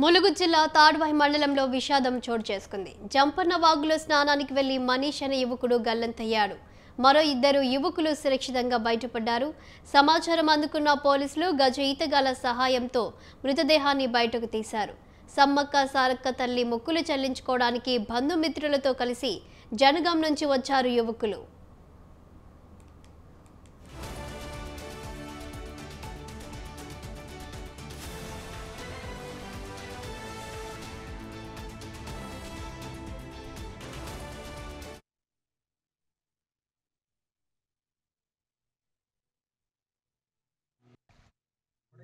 ములుగు జిల్లా తాడ్వాయి మండలంలో విషాదం చోటు చేసుకుంది. జంపన్న వాగులో స్నానానికి వెళ్లి మనీష్ అనే యువకుడు గల్లంతయ్యాడు. మరో ఇద్దరు యువకులు సురక్షితంగా బయటపడ్డారు. సమాచారం అందుకున్న పోలీసులు గజ ఈతగాల సహాయంతో మృతదేహాన్ని బయటకు తీశారు. సమ్మక్క సారక్క తల్లి మొక్కులు చెల్లించుకోవడానికి బంధుమిత్రులతో కలిసి జనగాం నుంచి వచ్చారు యువకులు.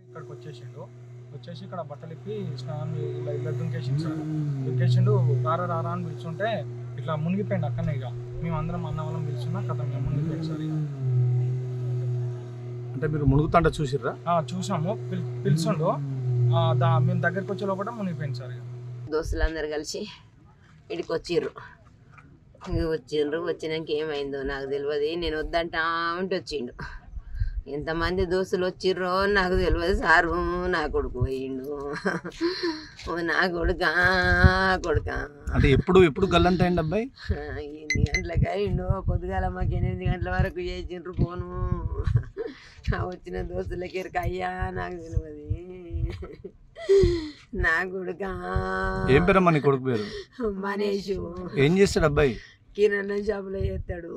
ఇక్కడికి వచ్చేసి ఇక్కడ బట్టలు ఇప్పి స్నానం ఇలా దుంకేసిండు సార్. దుంకేసిండు రారా అని పిలుచుంటే ఇట్లా మునిగిపోయింది అక్కడనే. ఇక మేము అందరం అన్న వాళ్ళం పిలుచున్నా కథ మేము మునిగిపోయింది సార్. అంటే మీరు మునుగుతాంట చూసిర్రా? చూసాము, పిలుచుండు. మేము దగ్గరికి వచ్చే లోపల మునిగిపోయింది సార్. దోస్తులందరూ కలిసి ఇడికి వచ్చిర్రు. వచ్చినాక ఏమైందో నాకు తెలియదు. నేను వద్దంటా ఉంటే వచ్చిండు. ఎంతమంది దోస్తులు వచ్చిర్రో నాకు తెలియదు సారు. నా కొడుకు పోయిండు. నా కొడుక అంటే ఎప్పుడు గల్లంతైండి అబ్బాయి? 8 గంటలకు అయిండు. పొద్దుగాల మాకు 8 గంటల వరకు చేసిండ్రు ఫోను. వచ్చిన దోస్తులకి అయ్యా నాకు తెలియదు. నా కొడుక. ఏం పేరమ్మా నీ కొడుకు పేరు? మనీషు. ఏం చేస్తాడు అబ్బాయి? కిరాణా షాపులో చేస్తాడు,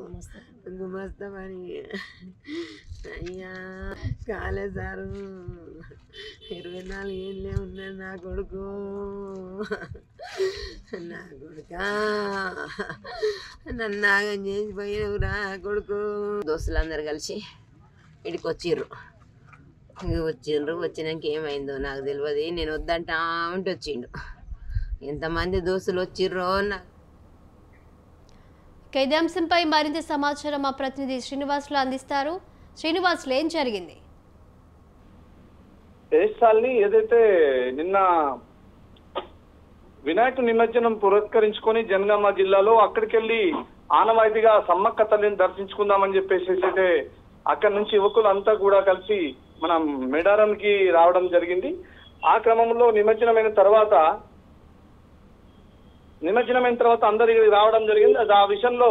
గుమస్తామని. అయ్యా కాలే సారు, 24 ఏళ్ళే ఉన్నాడు నా కొడుకు. నా కొడుక నన్ను నాగం చేసిపోయినవు నా కొడుకు. దోస్తులందరూ కలిసి ఇడికి వచ్చిర్రు. వచ్చినాక ఏమైందో నాకు తెలియదు. నేను వద్దంటా ఉంటే వచ్చిండు. ఎంతమంది దోస్తులు వచ్చిర్రో నాకు. ఇదే అంశంపై మరింత సమాచారం మా ప్రతినిధి శ్రీనివాసులు అందిస్తారు. శ్రీనివాసులు, ఏం జరిగింది? ఏదైతే నిన్న వినాయక నిమజ్జనం పురస్కరించుకొని జనగామ జిల్లాలో అక్కడికి వెళ్ళి ఆనవాయితీగా సమ్మక్క తల్లిని దర్శించుకుందామని చెప్పేసి అయితే అక్కడి నుంచి యువకులు అంతా కూడా కలిసి మనం మేడారంకి రావడం జరిగింది. ఆ క్రమంలో నిమజ్జనమైన తర్వాత అందరికి రావడం జరిగింది. ఆ విషయంలో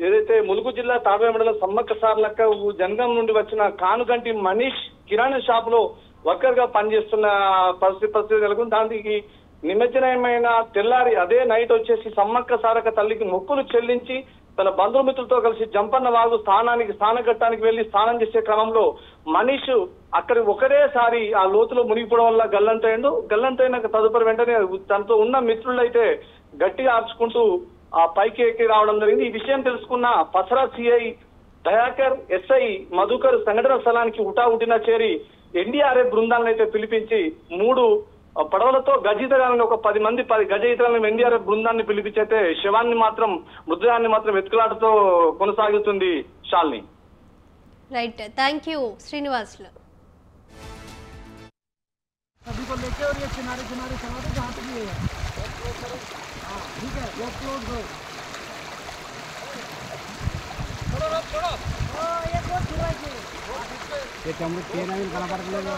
ఏదైతే ములుగు జిల్లా తాడ్వాయి మండలం సమ్మక్క సారక్క జనగాం నుండి వచ్చిన కానుగంటి మనీష్ కిరాణా షాప్ లో వర్కర్ గా పనిచేస్తున్న పరిస్థితి నెలకొంది. దానికి నిమజ్జనమైన తెల్లారి అదే నైట్ వచ్చేసి సమ్మక్క సారక్క తల్లికి మొక్కులు చెల్లించి తన బంధుమిత్రులతో కలిసి జంపన్న వాగు స్నానఘట్టానికి వెళ్లి స్నానం చేసే క్రమంలో మనీష్ అక్కడ ఒకటేసారి ఆ లోతులో మునిగిపోవడం వల్ల గల్లంతైన తదుపరి వెంటనే తనతో ఉన్న మిత్రులు అయితే గట్టిగా ఆర్చుకుంటూ ఆ పైకి ఎక్కి రావడం జరిగింది. ఈ విషయం తెలుసుకున్న పసరా సిఐ దయాకర్, ఎస్ఐ మధుకర్ సంఘటన స్థలానికి ఉటావుటిన చేరి ఎన్డీఆర్ఎఫ్ బృందాలను అయితే పిలిపించి 3 పడవలతో గజయితగాలను ఒక 10 మంది గజయితగాలను ఎన్డీఆర్ఎఫ్ బృందాన్ని పిలిపించైతే మృతదేహాన్ని మాత్రం వెతుకులాటతో కొనసాగుతుంది. Shalini. Right, thank you Srinivasulu. కనపడలేదు.